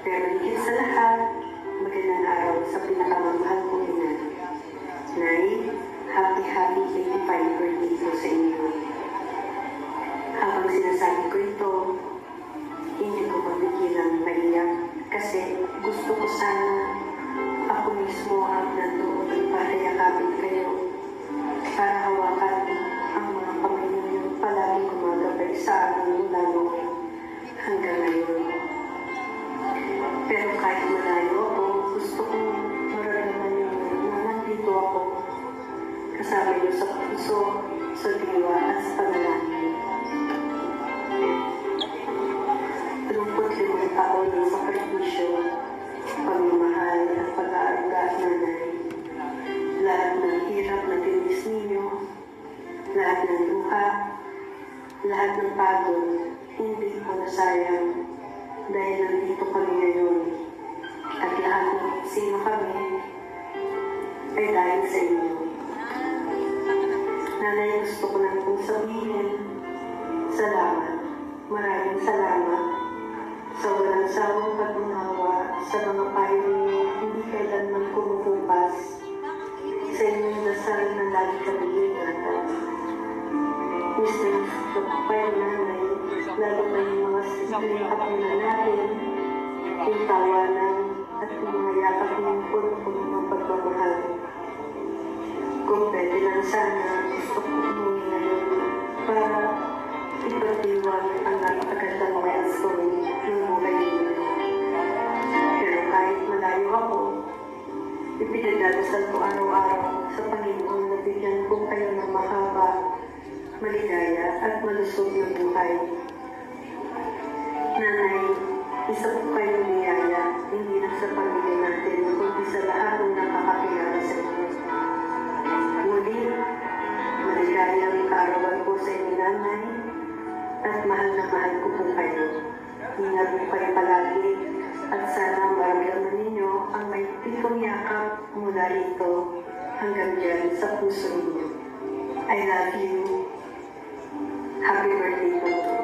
Pero higit sa lahat, magandang araw sa pinakamamahal kong ina. Nay, happy 85 birthday po sa inyo. Habang sinasabi ko ito, hindi ko mapigilang maiyak kasi gusto ko sana ako mismo ang nandoon para yakapin kayo, para hawakan ang mga kamay ninyo palagi gumagabay sa amin mula noon hanggang ngayon. Pero kahit malayo ako, gusto kong maramdaman niyo na nandito ako, kasama niyo sa puso, sa diwa at sa panalangin. 35 taon ng sakripisyo, pagmamahal at pag-aalaga at nanay. Lahat ng hirap na tinis ninyo, lahat ng luha, lahat ng pagod, hindi ko nasayang dahil nandito kami ngayon. At lahat ng sino kami ay dahil sa inyo. Nanay, gusto ko lang pong sabihin, salamat, maraming salamat sa walang sawang pag-unawa sa mga payo ninyo, hindi kailanman kumukupas. Sa inyong dasal na lagi kami ingatan. Mr. Kapay Nanay, lalo na yung mga sisilipap na natin, yung tawanan at yung mga yakap ng puno-puno ng pagmamahal. Kung pwede lang sana, gusto ko umuwi ngayon para ipagdiwag ang napakagandang milestone ng buhay ninyo. Pero kahit malayo ako, ipinagdadasal ko araw-araw sa Panginoon na bigyan ko kayo ng mahaba, maligaya at malusog na buhay. Nanay, isa po kayong niyaya, hindi lang sa pamilya natin, kundi sa lahat ng nakakakilala sa inyo. Muli, maligayang kaarawan po sa inyo, Nanay, at mahal na mahal ko po kayo. Ingat po kayo palagi at sana maramdaman ninyo ang may pitong yakap mula rito hanggang dyan sa puso ninyo. I love you. Happy birthday po.